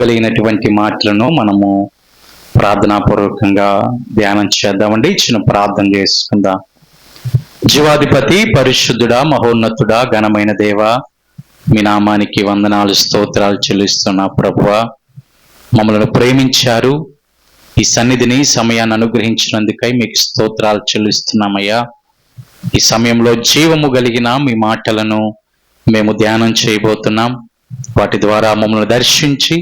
కలిగినటువంటి మాటలను మనము ప్రార్థనాపూర్వకంగా ధ్యానం చేద్దామండి. చిన్న ప్రార్థన చేసుకుందాం. జీవాధిపతి, పరిశుద్ధుడా, మహోన్నతుడా, ఘనమైన దేవ, మీ నామానికి వందనాలు, స్తోత్రాలు చెల్లిస్తున్నా. ప్రభువా, మమ్మల్ని ప్రేమించారు, ఈ సన్నిధిని సమయాన్ని అనుగ్రహించినందుకై మీకు స్తోత్రాలు చెల్లిస్తున్నామయ్యా. ఈ సమయంలో జీవము కలిగిన మీ మాటలను మేము ధ్యానం చేయబోతున్నాం. వాటి ద్వారా మమ్మల్ని దర్శించి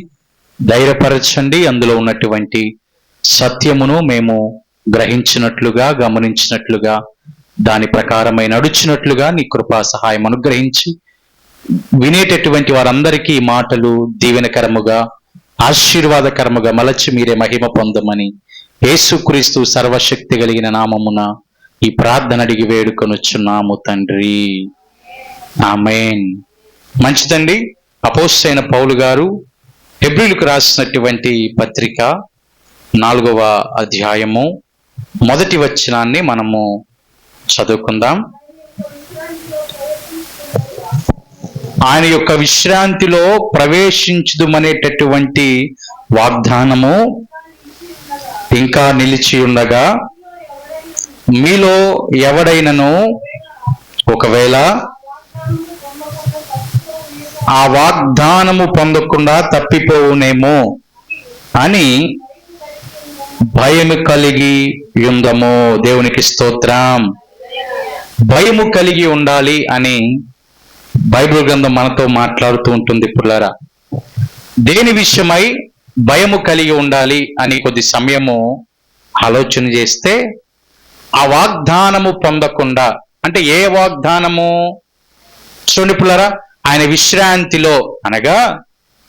ధైర్యపరచండి. అందులో ఉన్నటువంటి సత్యమును మేము గ్రహించినట్లుగా, గమనించినట్లుగా, దాని ప్రకారమై నడుచినట్లుగా నీ కృపా సహాయం అనుగ్రహించి వినేటటువంటి వారందరికీ ఈ మాటలు దీవెనకరముగా, ఆశీర్వాదకరముగా మలచి మీరే మహిమ పొందమని యేసుక్రీస్తు సర్వశక్తి కలిగిన నామమున ఈ ప్రార్థన అడిగి వేడుకొనుచున్నాము తండ్రి, ఆమేన్. మంచిదండి. అపోస్తలుడైన పౌలు గారు హెబ్రీయులకు రాసినటువంటి పత్రిక 4వ అధ్యాయము 1వ వచనాన్ని మనము చదువుకుందాం. ఆయన యొక్క విశ్రాంతిలో ప్రవేశించుదుమనేటటువంటి వాగ్దానము ఇంకా నిలిచి ఉండగా, మీలో ఎవడైనను ఒకవేళ ఆ వాగ్దానము పొందకుండా తప్పిపోవునేమో అని భయము కలిగి ఉందము. దేవునికి స్తోత్రం. భయము కలిగి ఉండాలి అని బైబిల్ గ్రంథం మనతో మాట్లాడుతూ ఉంటుంది. పుల్లారా, దేని విషయమై భయము కలిగి ఉండాలి అని కొద్ది సమయము ఆలోచన చేస్తే, ఆ వాగ్దానము పొందకుండా అంటే ఏ వాగ్దానము? చూడండి పుల్లారా, ఆయన విశ్రాంతిలో అనగా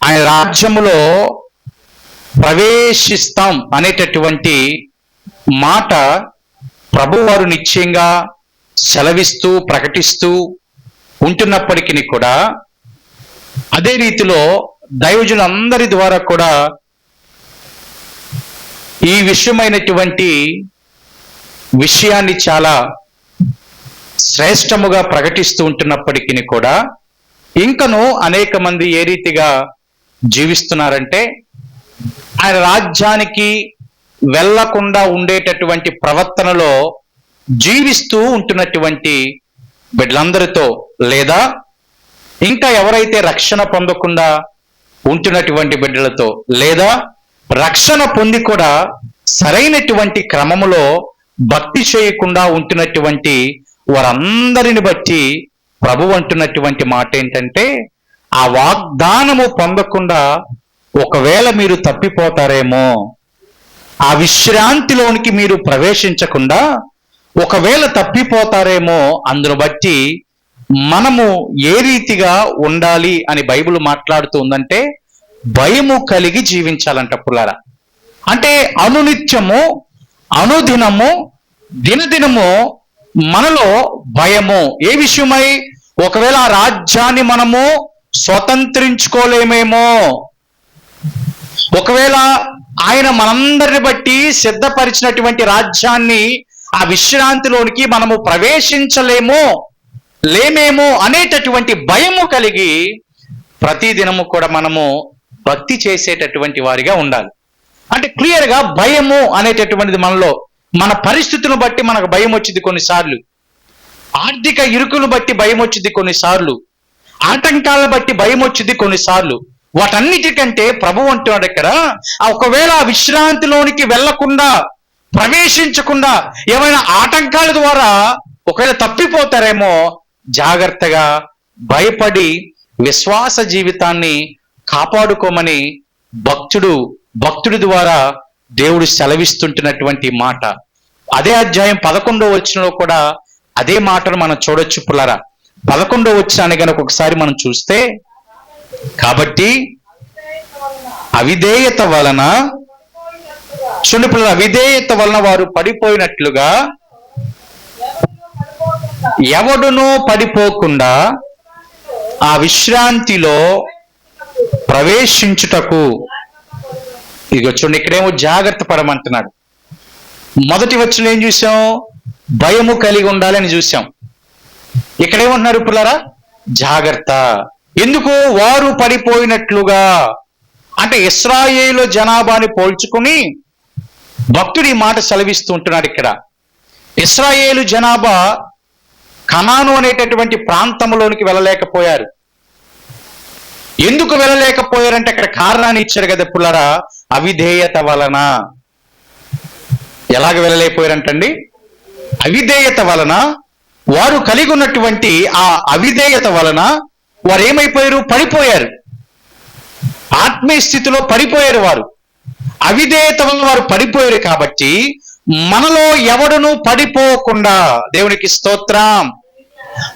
ఆయన రాజ్యములో ప్రవేశిస్తాం అనేటటువంటి మాట ప్రభువారు నిశ్చయంగా సెలవిస్తూ ప్రకటిస్తూ ఉంటున్నప్పటికీ కూడా, అదే రీతిలో దైవజనులందరి ద్వారా కూడా ఈ విషయమైనటువంటి విషయాన్ని చాలా శ్రేష్టముగా ప్రకటిస్తూ ఉంటున్నప్పటికీ కూడా, ఇంకను అనేక మంది ఏ రీతిగా జీవిస్తున్నారంటే, ఆయన రాజ్యానికి వెళ్లకుండా ఉండేటటువంటి ప్రవర్తనలో జీవిస్తూ ఉంటున్నటువంటి బిడ్డలందరితో, లేదా ఇంకా ఎవరైతే రక్షణ పొందకుండా ఉంటున్నటువంటి బిడ్డలతో, లేదా రక్షణ పొంది కూడా సరైనటువంటి క్రమములో భక్తి చేయకుండా ఉంటున్నటువంటి వారందరిని బట్టి ప్రభు అంటున్నటువంటి మాట ఏంటంటే, ఆ వాగ్దానము పొందకుండా ఒకవేళ మీరు తప్పిపోతారేమో, ఆ విశ్రాంతిలోనికి మీరు ప్రవేశించకుండా ఒకవేళ తప్పిపోతారేమో, అందును బట్టి మనము ఏ రీతిగా ఉండాలి అని బైబిల్ మాట్లాడుతూ ఉందంటే, భయము కలిగి జీవించాలంట పుల్లారా. అంటే అనునిత్యము, అనుదినము, దినదినము మనలో భయము. ఏ విషయమై? ఒకవేళ ఆ రాజ్యాన్ని మనము స్వతంత్రించుకోలేమేమో, ఒకవేళ ఆయన మనందరిని బట్టి సిద్ధపరిచినటువంటి రాజ్యాన్ని, ఆ విశ్రాంతిలోనికి మనము ప్రవేశించలేమో, లేమేమో అనేటటువంటి భయము కలిగి ప్రతిదినము కూడా మనము భక్తి చేసేటటువంటి వారిగా ఉండాలి. అంటే క్లియర్గా భయము అనేటటువంటిది మనలో, మన పరిస్థితులను బట్టి మనకు భయం వచ్చింది కొన్నిసార్లు, ఆర్థిక ఇరుకులను బట్టి భయం వచ్చింది కొన్నిసార్లు, ఆటంకాలను బట్టి భయం వచ్చింది కొన్నిసార్లు. వాటన్నిటికంటే ప్రభు అంటున్నాడు ఇక్కడ, ఒకవేళ ఆ విశ్రాంతిలోనికి వెళ్లకుండా, ప్రవేశించకుండా ఏమైనా ఆటంకాల ద్వారా ఒకవేళ తప్పిపోతారేమో, జాగ్రత్తగా భయపడి విశ్వాస జీవితాన్ని కాపాడుకోమని భక్తుడి ద్వారా దేవుడు సెలవిస్తుంటున్నటువంటి మాట. అదే అధ్యాయం 11వ వచనంలో కూడా అదే మాటను మనం చూడొచ్చు పుల్లరా. 11వ వచనాన్ని గనక ఒకసారి మనం చూస్తే, కాబట్టి అవిధేయత వలన, చూడండి పుల్లరా, అవిధేయత వలన వారు పడిపోయినట్లుగా ఎవడునూ పడిపోకుండా ఆ విశ్రాంతిలో ప్రవేశించుటకు. ఇదిగో చూడండి, ఇక్కడేమో జాగ్రత్త పడమంటున్నాడు. మొదటి వచనం ఏం చూసాం? భయము కలిగి ఉండాలని చూసాం. ఇక్కడేమంటున్నారు పిల్లరా? జాగ్రత్త. ఎందుకు? వారు పడిపోయినట్లుగా. అంటే ఇశ్రాయేలు జనాభాని పోల్చుకుని భక్తుడు ఈ మాట సెలవిస్తూ ఉంటున్నాడు ఇక్కడ. ఇశ్రాయేలు జనాభా కనాను అనేటటువంటి ప్రాంతంలోనికి వెళ్ళలేకపోయారు. ఎందుకు వెళ్ళలేకపోయారంటే అక్కడ కారణాన్ని ఇచ్చారు కదా పుల్లరా, అవిధేయత వలన. ఎలాగ వెళ్ళలేకపోయారంటండి? అవిధేయత వలన. వారు కలిగి ఉన్నటువంటి ఆ అవిధేయత వలన వారు ఏమైపోయారు? పడిపోయారు. ఆత్మీయ స్థితిలో పడిపోయారు వారు. అవిధేయత వలన వారు పడిపోయారు. కాబట్టి మనలో ఎవడును పడిపోకుండా, దేవునికి స్తోత్రం,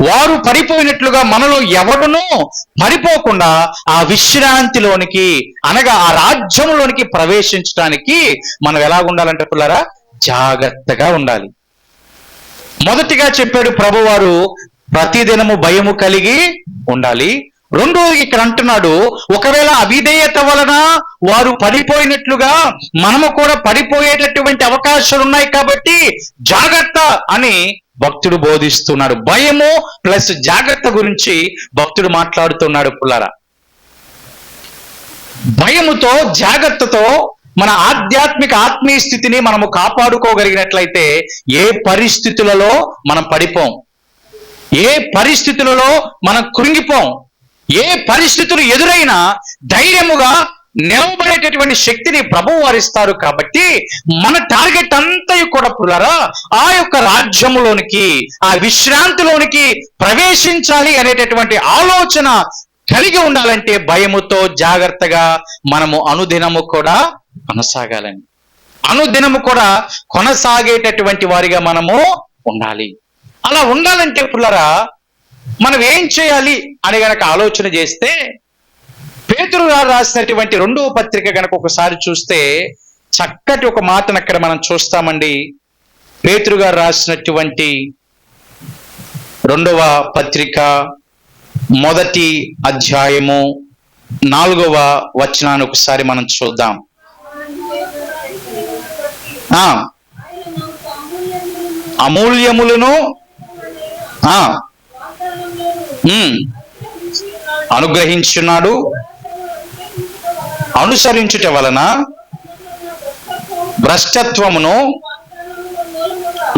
వారు పడిపోయినట్లుగా మనలో ఎవడును పడిపోకుండా ఆ విశ్రాంతిలోనికి, అనగా ఆ రాజ్యంలోనికి ప్రవేశించడానికి మనం ఎలాగుండాలంటే పిల్లరా, జాగ్రత్తగా ఉండాలి. మొదటిగా చెప్పాడు ప్రభువారు, ప్రతిదినము భయము కలిగి ఉండాలి. రెండోది ఇక్కడ అంటున్నాడు, ఒకవేళ అవిధేయత వలన వారు పడిపోయినట్లుగా మనము కూడా పడిపోయేటటువంటి అవకాశాలు ఉన్నాయి కాబట్టి జాగ్రత్త అని భక్తుడు బోధిస్తున్నాడు. భయము ప్లస్ జాగ్రత్త గురించి భక్తుడు మాట్లాడుతున్నాడు పుల్లారా. భయముతో జాగ్రత్తతో మన ఆధ్యాత్మిక ఆత్మీయ స్థితిని మనము కాపాడుకోగలిగినట్లయితే ఏ పరిస్థితులలో మనం పడిపోం, ఏ పరిస్థితులలో మనం కృంగిపోం. ఏ పరిస్థితులు ఎదురైనా ధైర్యముగా నిలవబడేటటువంటి శక్తిని ప్రభువు వారిస్తారు. కాబట్టి మన టార్గెట్ అంతా కూడా పుల్లారా ఆ యొక్క రాజ్యములోనికి, ఆ విశ్రాంతిలోనికి ప్రవేశించాలి అనేటటువంటి ఆలోచన కలిగి ఉండాలంటే భయముతో జాగ్రత్తగా మనము అనుదినము కూడా కొనసాగాలని, అనుదినము కూడా కొనసాగేటటువంటి వారిగా మనము ఉండాలి. అలా ఉండాలంటే పుల్లారా మనం ఏం చేయాలి అని గనక ఆలోచన చేస్తే, పేతురు గారు రాసినటువంటి 2వ పత్రిక గనక ఒకసారి చూస్తే చక్కటి ఒక మాటను అక్కడ మనం చూస్తామండి. పేతురు గారు రాసినటువంటి 2వ పత్రిక 1వ అధ్యాయము 4వ వచనాన్ని ఒకసారి మనం చూద్దాం. అమూల్యములను అనుగ్రహించున్నాడు, అనుసరించుట వలన భ్రష్టత్వమును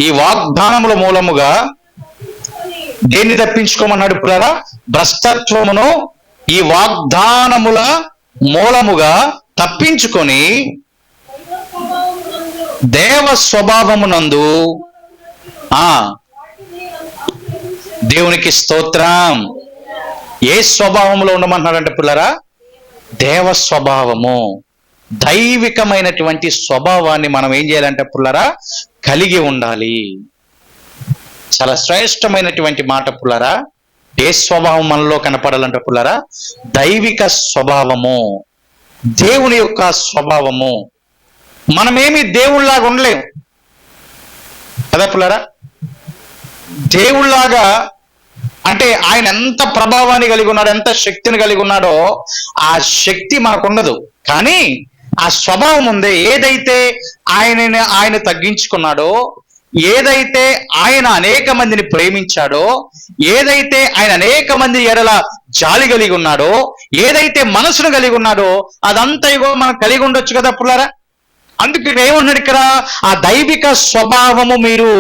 ఈ వాగ్దానముల మూలముగా దేన్ని తప్పించుకోమన్నాడు పుల్లారా? భ్రష్టత్వమును ఈ వాగ్దానముల మూలముగా తప్పించుకొని దేవ స్వభావమునందు దేవునికి స్తోత్రం. ఏ స్వభావంలో ఉండమంటున్నాడంటే పుల్లారా? దేవ స్వభావము, దైవికమైనటువంటి స్వభావాన్ని మనం ఏం చేయాలంటే పుల్లారా కలిగి ఉండాలి. చాలా శ్రేష్టమైనటువంటి మాట పుల్లారా. ఏ స్వభావం మనలో కనపడాలంటే పుల్లారా? దైవిక స్వభావము, దేవుని యొక్క స్వభావము. మనమేమి దేవుళ్ళలాగా ఉండలేం కదా పుల్లారా. దేవుళ్ళలాగా అంటే ఆయన ఎంత ప్రభావాన్ని కలిగి ఉన్నాడో, ఎంత శక్తిని కలిగి ఉన్నాడో ఆ శక్తి మనకు ఉండదు. కానీ ఆ స్వభావం ఉంది. ఏదైతే ఆయన తగ్గించుకున్నాడో, ఏదైతే ఆయన అనేక మందిని ప్రేమించాడో, ఏదైతే ఆయన అనేక మంది ఎడల జాలి కలిగి ఉన్నాడో, ఏదైతే మనసును కలిగి ఉన్నాడో అదంతా ఇగో మనం కలిగి ఉండొచ్చు కదా పుల్లారా. అందుకు ఏమన్నాడు ఇక్కడ? ఆ దైవిక స్వభావము మీరు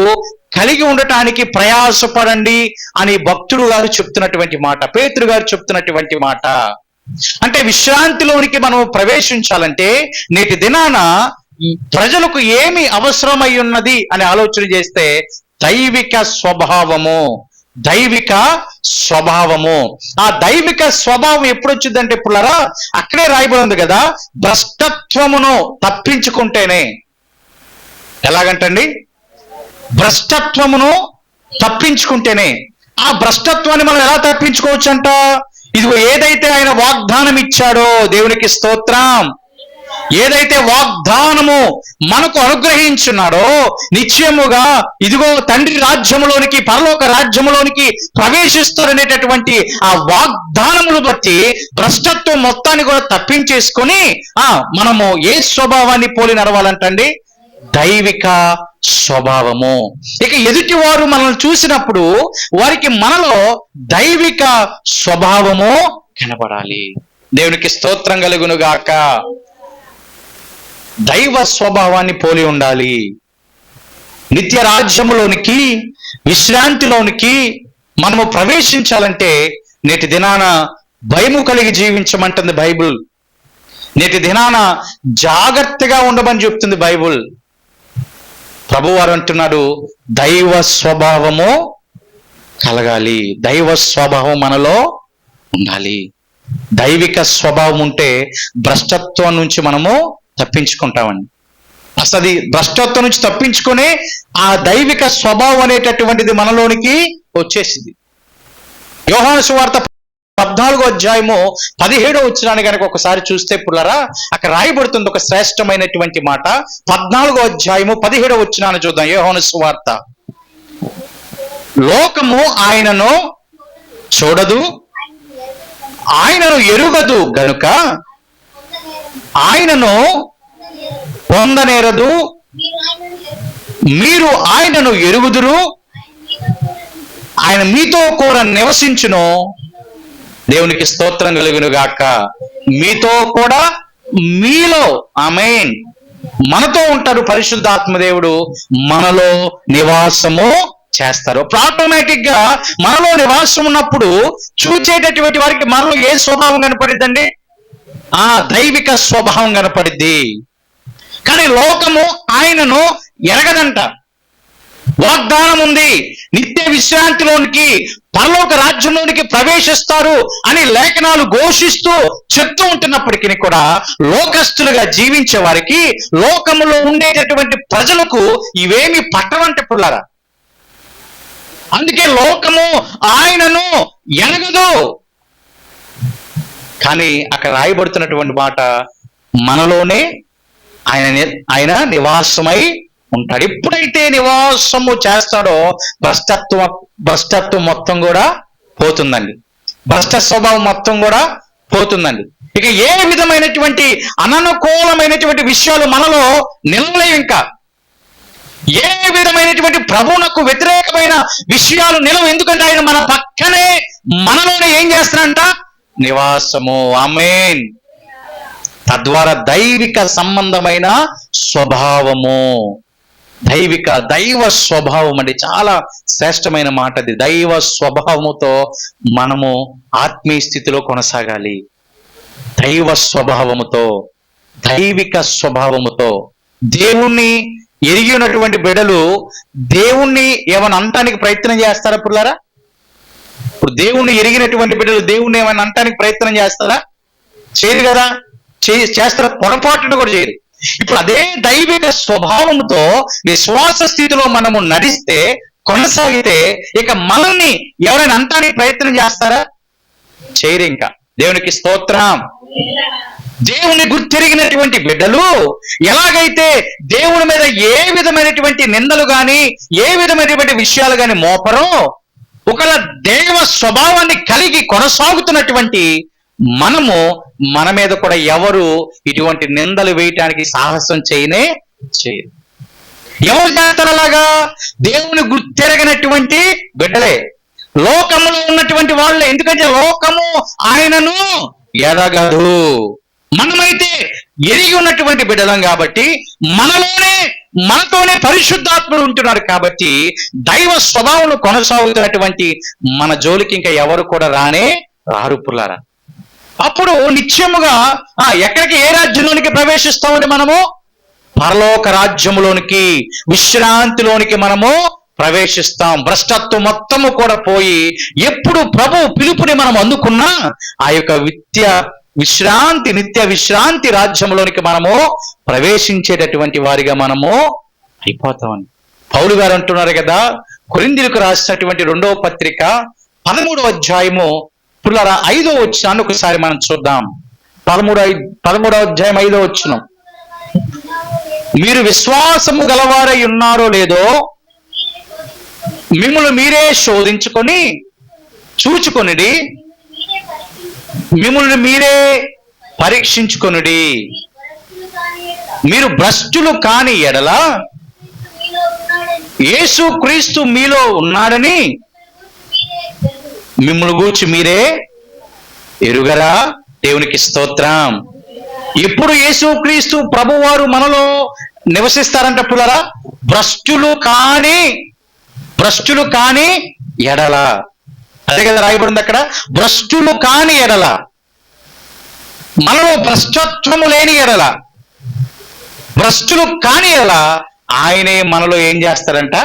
కలిగి ఉండటానికి ప్రయాసపడండి అని భక్తుడు గారు చెప్తున్నటువంటి మాట, పేతురు గారు చెప్తున్నటువంటి మాట. అంటే విశ్రాంతిలోనికి మనం ప్రవేశించాలంటే నేటి దినాన ప్రజలకు ఏమి అవసరమై ఉన్నది అని ఆలోచన చేస్తే దైవిక స్వభావము, దైవిక స్వభావము. ఆ దైవిక స్వభావం ఎప్పుడు వచ్చిందంటే పుల్లారా అక్కడే రాయబడి ఉంది కదా, భ్రష్టత్వమును తప్పించుకుంటేనే. ఎలాగంటండి? భ్రష్టత్వమును తప్పించుకుంటేనే. ఆ భ్రష్టత్వాన్ని మనం ఎలా తప్పించుకోవచ్చు అంట? ఇదిగో ఏదైతే ఆయన వాగ్దానం ఇచ్చాడో, దేవునికి స్తోత్రం, ఏదైతే వాగ్దానము మనకు అనుగ్రహించున్నాడో నిశ్చయముగా ఇదిగో తండ్రి రాజ్యములోనికి, పరలోక రాజ్యములోనికి ప్రవేశిస్తారనేటటువంటి ఆ వాగ్దానమును బట్టి భ్రష్టత్వం మొత్తాన్ని కూడా తప్పించేసుకొని మనము ఏ స్వభావాన్ని పోలి నడవాలంటండి? దైవిక స్వభావము. ఇక ఎదుటి వారు మనల్ని చూసినప్పుడు వారికి మనలో దైవిక స్వభావము కనబడాలి. దేవునికి స్తోత్రం కలుగును గాక. దైవ స్వభావాన్ని పోలి ఉండాలి. నిత్య రాజ్యములోనికి, విశ్రాంతిలోనికి మనము ప్రవేశించాలంటే నేటి దినాన భయము కలిగి జీవించమంటుంది బైబుల్. నేటి దినాన జాగ్రత్తగా ఉండమని చెప్తుంది బైబుల్. ప్రభువారు అంటున్నాడు, దైవ స్వభావము కలగాలి, దైవ స్వభావం మనలో ఉండాలి. దైవిక స్వభావం ఉంటే భ్రష్టత్వం నుంచి మనము తప్పించుకుంటామండి. అసలు అది భ్రష్టత్వం నుంచి తప్పించుకునే ఆ దైవిక స్వభావం అనేటటువంటిది మనలోనికి వచ్చేసింది. యోహాను సువార్త 14వ అధ్యాయము 17వ వచనాన్ని కనుక ఒకసారి చూస్తే పుల్లరా, అక్కడ రాయబడుతుంది ఒక శ్రేష్టమైనటువంటి మాట. 14వ అధ్యాయము 17వ వచనాన్ని చూద్దాం. యోహాను సువార్త. లోకము ఆయనను చూడదు, ఆయనను ఎరుగదు గనుక ఆయనను పొందనేరదు. మీరు ఆయనను ఎరుగుదురు, ఆయన మీతో కూడా నివసించును. దేవునికి స్తోత్రం కలుగును గాక. మీతో కూడా, మీలో, ఆమేన్, మనతో ఉంటారు పరిశుద్ధాత్మ దేవుడు, మనలో నివాసము చేస్తారు. ఆటోమేటిక్ గా మనలో నివాసం ఉన్నప్పుడు చూచేటటువంటి వారికి మనలో ఏ స్వభావం కనపడిద్దండి? దైవిక స్వభావం కనపడిద్ది. కానీ లోకము ఆయనను ఎరగదంట. వాగ్దానం ఉంది, నిత్య విశ్రాంతిలోనికి, పరలోక రాజ్యంలోనికి ప్రవేశిస్తారు అని లేఖనాలు ఘోషిస్తూ చెప్తూ ఉంటున్నప్పటికీ కూడా లోకస్తులుగా జీవించే వారికి, లోకములో ఉండేటటువంటి ప్రజలకు ఇవేమి పట్టవంటే పుల్లారా. అందుకే లోకము ఆయనను ఎరగదు. కానీ అక్కడ రాయబడుతున్నటువంటి మాట, మనలోనే ఆయన నివాసమై ఉంటాడు. ఎప్పుడైతే నివాసము చేస్తాడో భ్రష్టత్వం మొత్తం కూడా పోతుందండి. భ్రష్ట స్వభావం మొత్తం కూడా పోతుందండి. ఇక ఏ విధమైనటువంటి అననుకూలమైనటువంటి విషయాలు మనలో నిలవలేవు. ఇంకా ఏ విధమైనటువంటి ప్రభువునకు వ్యతిరేకమైన విషయాలు నిలవు. ఎందుకంటే ఆయన మన పక్కనే, మనలోనే ఏం చేస్తాడంట? నివాసము. ఆమేన్. తద్వారా దైవిక సంబంధమైన స్వభావము, దైవ స్వభావం అంటే చాలా శ్రేష్టమైన మాట అది. దైవ స్వభావముతో మనము ఆత్మీయ స్థితిలో కొనసాగాలి. దైవ స్వభావముతో, దైవిక స్వభావముతో. దేవుణ్ణి ఎరిగి ఉన్నటువంటి బిడ్డలు దేవుణ్ణి ఏమైనా అనటానికి ప్రయత్నం చేస్తారా పుల్లారా? ఇప్పుడు దేవుణ్ణి ఎరిగినటువంటి బిడ్డలు దేవుణ్ణి ఏమైనా అనటానికి ప్రయత్నం చేస్తారా? చేయరు కదా. చేస్తారా? పొరపాటును కూడా చేయరు. ఇప్పుడు అదే దైవిక స్వభావంతో విశ్వాస స్థితిలో మనము నడిస్తే, కొనసాగితే, ఇక మనల్ని ఎవరైనా అంటానికి ప్రయత్నం చేస్తారా? చేయరు. ఇంకా దేవునికి స్తోత్రం. దేవుని గుర్తెరిగినటువంటి బిడ్డలు ఎలాగైతే దేవుని మీద ఏ విధమైనటువంటి నిందలు గాని, ఏ విధమైనటువంటి విషయాలు గాని మోపరో, ఒకవేళ దైవ స్వభావాన్ని కలిగి కొనసాగుతున్నటువంటి మనము, మన మీద కూడా ఎవరు ఇటువంటి నిందలు వేయటానికి సాహసం చేయరు. ఎవరు చేస్తారు అలాగా? దేవుని గుర్తెరగనటువంటి బిడ్డలే, లోకములో ఉన్నటువంటి వాళ్ళే. ఎందుకంటే లోకము ఆయనను ఎరగదు. మనమైతే ఎరిగి ఉన్నటువంటి బిడ్డలం కాబట్టి, మనతోనే పరిశుద్ధాత్ముడు ఉంటున్నాడు కాబట్టి, దైవ స్వభావం కొనసాగుతున్నటువంటి మన జోలికి ఇంకా ఎవరు కూడా రారు పుల్లారా. అప్పుడు నిత్యముగా ఎక్కడికి, ఏ రాజ్యంలోనికి ప్రవేశిస్తామని మనము? పరలోక రాజ్యములోనికి, విశ్రాంతిలోనికి మనము ప్రవేశిస్తాం. భ్రష్టత్వం మొత్తము కూడా పోయి, ఎప్పుడు ప్రభు పిలుపుని మనం అందుకున్నా ఆ యొక్క నిత్య విశ్రాంతి రాజ్యంలోనికి మనము ప్రవేశించేటటువంటి వారిగా మనము అయిపోతామని పౌలు గారు అంటున్నారు కదా. కొరింథీయులకు రాసినటువంటి 2వ పత్రిక 13వ అధ్యాయము పుల్లరా 5వ వచనాన్ని ఒకసారి మనం చూద్దాం. 13వ అధ్యాయం 5వ వచనం. మీరు విశ్వాసము గలవారై ఉన్నారో లేదో మిమ్మల్ని మీరే శోధించుకొని చూచుకొనిడి, మిమ్మల్ని మీరే పరీక్షించుకొనుడి. మీరు భ్రష్టులు కాని ఎడల యేసు క్రీస్తు మీలో ఉన్నాడని మిమ్మల్ని గూర్చి మీరే ఎరుగరా? దేవునికి స్తోత్రం. ఇప్పుడు యేసుక్రీస్తు ప్రభువారు మనలో నివసిస్తారంట పుల్లరా, భ్రష్టులు కాని ఎడల. అదే కదా రాయబడింది అక్కడ, భ్రష్టులు కాని ఎడల, మనలో భ్రష్టత్వము లేని ఎడల, భ్రష్టులు కాని ఎడల ఆయనే మనలో ఏం చేస్తాడంట,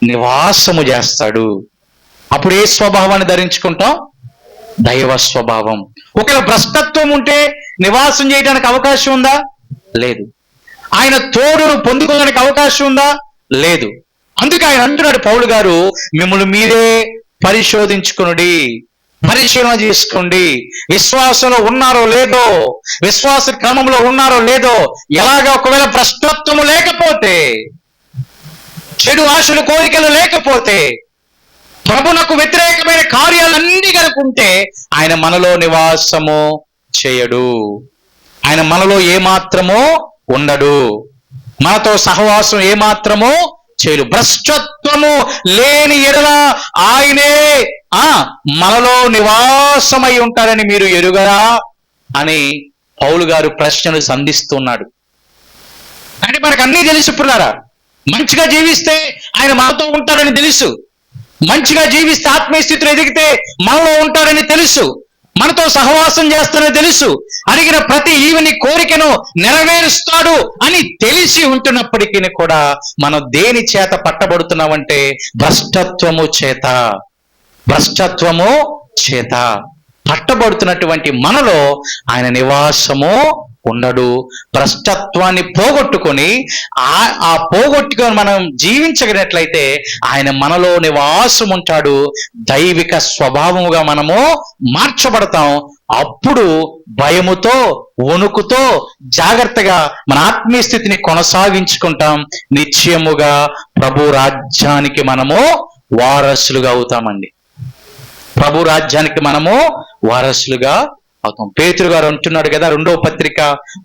నివాసము చేస్తాడు. అప్పుడు ఏ స్వభావాన్ని ధరించుకుంటాం, దైవ స్వభావం. ఒకవేళ భ్రష్టత్వం ఉంటే నివాసం చేయడానికి అవకాశం ఉందా, లేదు. ఆయన తోడును పొందుకోవడానికి అవకాశం ఉందా, లేదు. అందుకే ఆయన అంటున్నాడు పౌలు గారు, మిమ్మల్ని మీరే పరిశోధించుకునుడి, పరిశీలన చేసుకోండి, విశ్వాసంలో ఉన్నారో లేదో, విశ్వాస క్రమంలో ఉన్నారో లేదో. ఎలాగా ఒకవేళ భ్రష్టత్వము లేకపోతే, చెడు ఆశలు కోరికలు లేకపోతే, ప్రభునకు వ్యతిరేకమైన కార్యాలన్నీ కనుకుంటే ఆయన మనలో నివాసము చేయడు, ఆయన మనలో ఏమాత్రమో ఉండడు, మనతో సహవాసం ఏమాత్రమో చేయడు. భ్రష్టత్వము లేని ఎడల ఆయనే మనలో నివాసమై ఉంటారని మీరు ఎరుగరా అని పౌలు గారు ప్రశ్నలు సంధిస్తున్నాడు. అంటే మనకు అన్నీ తెలుసు పుల్లారా. మంచిగా జీవిస్తే ఆయన మనతో ఉంటాడని తెలుసు, మంచిగా జీవిస్తే ఆత్మీయ స్థితిలో ఎదిగితే మనలో ఉంటాడని తెలుసు, మనతో సహవాసం చేస్తాడని తెలుసు, అడిగిన ప్రతి ఈవిని కోరికను నెరవేరుస్తాడు అని తెలిసి ఉంటున్నప్పటికీ కూడా మనం దేని చేత పట్టబడుతున్నామంటే భ్రష్టత్వము చేత పట్టబడుతున్నటువంటి మనలో ఆయన నివాసము ఉండడు. భ్రష్టత్వాన్ని పోగొట్టుకొని ఆ పోగొట్టుకొని మనం జీవించగలిగినట్లయితే ఆయన మనలో నివాసం ఉంటాడు. దైవిక స్వభావముగా మనము మార్చబడతాం. అప్పుడు భయముతో, వణుకుతో జాగ్రత్తగా మన ఆత్మీయ స్థితిని కొనసాగించుకుంటాం. నిశ్చయముగా ప్రభు రాజ్యానికి మనము వారసులుగా అవుతామండి. ప్రభు రాజ్యానికి మనము వారసులుగా అవుతాం. పేతురు గారు అంటున్నాడు కదా, 2వ పత్రిక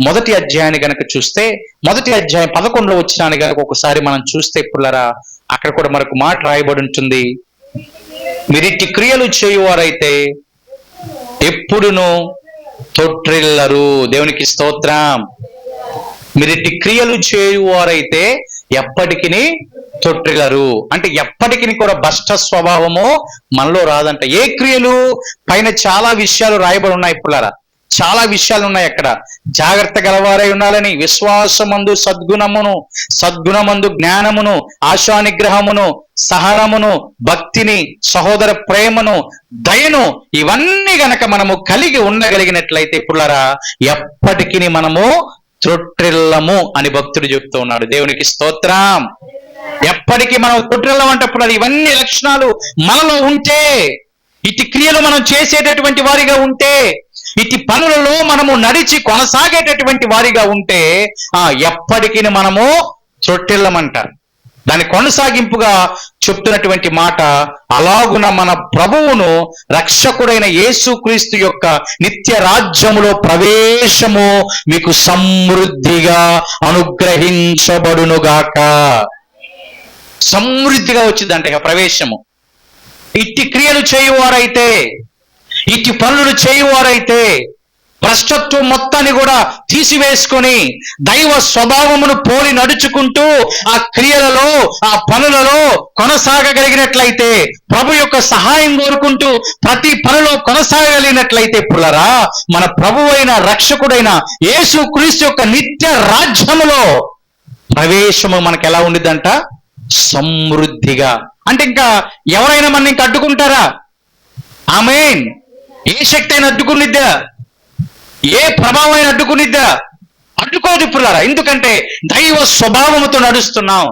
1వ అధ్యాయాన్ని గనక చూస్తే, 1వ అధ్యాయం 11వ వచనాన్ని గనక ఒకసారి మనం చూస్తే పుల్లరా, అక్కడ కూడా మనకు మాట రాయబడి ఉంటుంది, మీరిట్టి క్రియలు చేయువారైతే ఎప్పుడును తొట్టిల్లరు. దేవునికి స్తోత్రం. మీరిట్టి క్రియలు చేయువారైతే ఎప్పటికీ తొట్టిల్లరు. అంటే ఎప్పటికీ కూడా భ్రష్ట స్వభావము మనలో రాదంట. ఏ క్రియలు? పైన చాలా విషయాలు రాయబడి ఉన్నాయి పుల్లారా, చాలా విషయాలు ఉన్నాయి అక్కడ. జాగ్రత్త గలవారై ఉండాలని, విశ్వాసమందు సద్గుణమందు జ్ఞానమును, ఆశానిగ్రహమును, సహనమును, భక్తిని, సహోదర ప్రేమను, దయను, ఇవన్నీ గనక మనము కలిగి ఉండగలిగినట్లయితే పుల్లారా ఎప్పటికీ మనము త్రొట్టిల్లము అని భక్తుడు చెప్తూ ఉన్నాడు. దేవునికి స్తోత్రం. ఎప్పటికీ మనం త్రొట్టిల్లం అంటప్పుడు ఇవన్నీ లక్షణాలు మనలో ఉంటే, ఇటు క్రియలు మనం చేసేటటువంటి వారిగా ఉంటే, ఇటు పనులలో మనము నడిచి కొనసాగేటటువంటి వారిగా ఉంటే ఎప్పటికీ మనము త్రొట్టిల్లమంటారు. దాని కొనసాగింపుగా చెప్తున్నటువంటి మాట, అలాగున మన ప్రభువును రక్షకుడైన యేసుక్రీస్తు యొక్క నిత్య రాజ్యములో ప్రవేశము మీకు సమృద్ధిగా అనుగ్రహించబడునుగాక. సమృద్ధిగా వచ్చిందంటే ప్రవేశము. ఇట్టి క్రియలు చేయువారైతే, ఇట్టి పనులు చేయువారైతే భ్రష్టత్వం మొత్తాన్ని కూడా తీసివేసుకొని దైవ స్వభావమును పోలి నడుచుకుంటూ ఆ క్రియలలో, ఆ పనులలో కొనసాగగలిగినట్లయితే, ప్రభు యొక్క సహాయం కోరుకుంటూ ప్రతి పనిలో కొనసాగగలిగినట్లయితే పుల్లరా, మన ప్రభు అయిన రక్షకుడైన యేసుక్రీస్తు యొక్క నిత్య రాజ్యములో ప్రవేశము మనకు ఎలా ఉండిద్దంట? సమృద్ధిగా. అంటే ఇంకా ఎవరైనా మన ఇంకా అడ్డుకుంటారా? ఆమేన్. ఏ శక్తి అయినా అడ్డుకునిద్దా? ఏ ప్రభావం అయినా అడ్డుకునిద్దా? అడ్డుకోదు పుల్లారా. ఎందుకంటే దైవ స్వభావముతో నడుస్తున్నాం.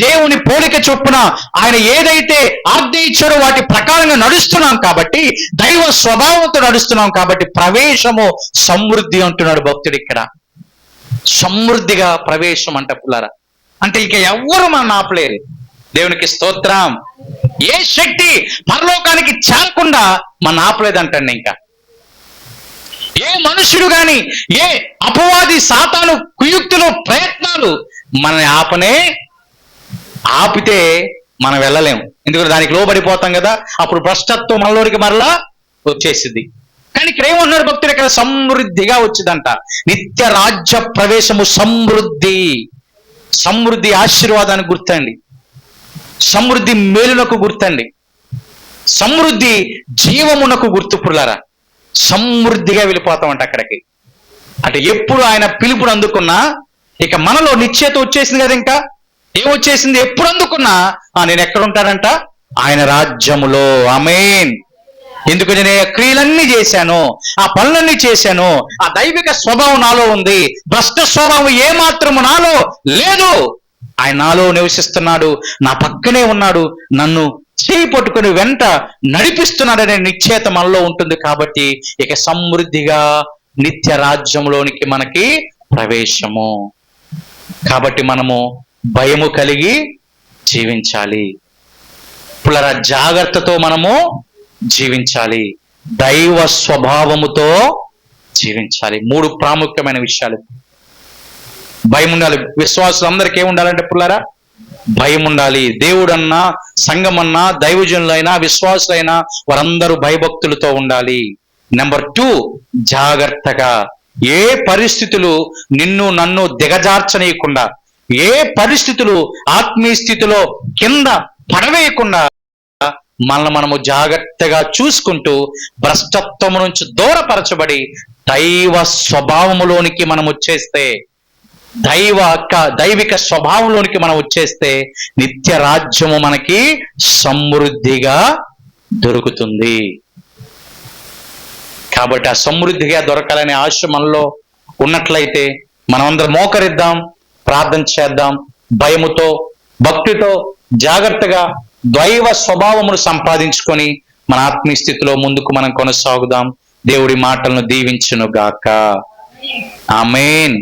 దేవుని పోలిక చొప్పున ఆయన ఏదైతే ఆజ్ఞ ఇచ్చాడో వాటి ప్రకారంగా నడుస్తున్నాం కాబట్టి, దైవ స్వభావంతో నడుస్తున్నాం కాబట్టి ప్రవేశము సమృద్ధి అంటున్నాడు భక్తుడు ఇక్కడ. సమృద్ధిగా ప్రవేశం అంట పుల్లారా. అంటే ఇక ఎవ్వరు మనం ఆపలేరు. దేవునికి స్తోత్రం. ఏ శక్తి పరలోకానికి చేరకుండా మన ఆపలేదంటండి. ఇంకా ఏ మనుషుడు గాని, ఏ అపవాది సాతాను కుయుక్తులు, ప్రయత్నాలు మనని ఆపితే మనం వెళ్ళలేము. ఎందుకంటే దానికి లోబడిపోతాం కదా. అప్పుడు భ్రష్టత్వం మనలోనికి మరలా వచ్చేసింది. కానీ ఇక్కడ ఏమన్నారు భక్తుడు? ఇక్కడ సమృద్ధిగా వచ్చిందంట. నిత్య రాజ్య ప్రవేశము సమృద్ధి. సమృద్ధి ఆశీర్వాదానికి గుర్తండి, సమృద్ధి మేలునకు గుర్తండి, సమృద్ధి జీవమునకు గుర్తు. పురులారా, సమృద్ధిగా వెళ్ళిపోతామంట అక్కడికి. అంటే ఎప్పుడు ఆయన పిలుపుడు అందుకున్నా ఇక మనలో నిశ్చయత వచ్చేసింది కదా. ఇంకా ఏమొచ్చేసింది? ఎప్పుడు అందుకున్నా నేను ఎక్కడ ఉంటానంట? ఆయన రాజ్యములో. ఆమేన్. ఎందుకు? నేను క్రియలన్నీ చేశాను, ఆ పనులన్నీ చేశాను, ఆ దైవిక స్వభావం నాలో ఉంది, భ్రష్ట స్వభావం ఏమాత్రము నాలో లేదు. ఆయన నాలో నివసిస్తున్నాడు, నా పక్కనే ఉన్నాడు, నన్ను చేయి పట్టుకుని వెంట నడిపిస్తున్నాడనే నిశ్చయత మనలో ఉంటుంది. కాబట్టి ఇక సమృద్ధిగా నిత్య రాజ్యంలోనికి మనకి ప్రవేశము. కాబట్టి మనము భయము కలిగి జీవించాలి. పులర జాగ్రత్తతో మనము జీవించాలి, దైవ స్వభావముతో జీవించాలి. 3 ప్రాముఖ్యమైన విషయాలు. భయం ఉండాలి. విశ్వాసులందరికీ ఏముండాలంటే పుల్లారా? భయం ఉండాలి. దేవుడన్నా, సంఘమన్నా, దైవజనులైనా, విశ్వాసులైనా వారందరూ భయభక్తులతో ఉండాలి. నెంబర్ 2, జాగ్రత్తగా ఏ పరిస్థితులు నిన్ను నన్ను దిగజార్చనీయకుండా, ఏ పరిస్థితులు ఆత్మీయ స్థితిలో కింద పడవేయకుండా మనము జాగ్రత్తగా చూసుకుంటూ భ్రష్టత్వము నుంచి దూరపరచబడి దైవ స్వభావములోనికి మనం వచ్చేస్తే, దైవిక స్వభావంలోనికి మనం వచ్చేస్తే నిత్య రాజ్యము మనకి సమృద్ధిగా దొరుకుతుంది. కాబట్టి ఆ సమృద్ధిగా దొరకాలనే ఆశ మనలో ఉన్నట్లయితే మనమందరం మోకరిద్దాం, ప్రార్థన చేద్దాం. భయముతో, భక్తితో జాగ్రత్తగా దైవ స్వభావమును సంపాదించుకొని మన ఆత్మీయ స్థితిలో ముందుకు మనం కొనసాగుదాం. దేవుడి మాటలను దీవించును గాక. ఆమేన్.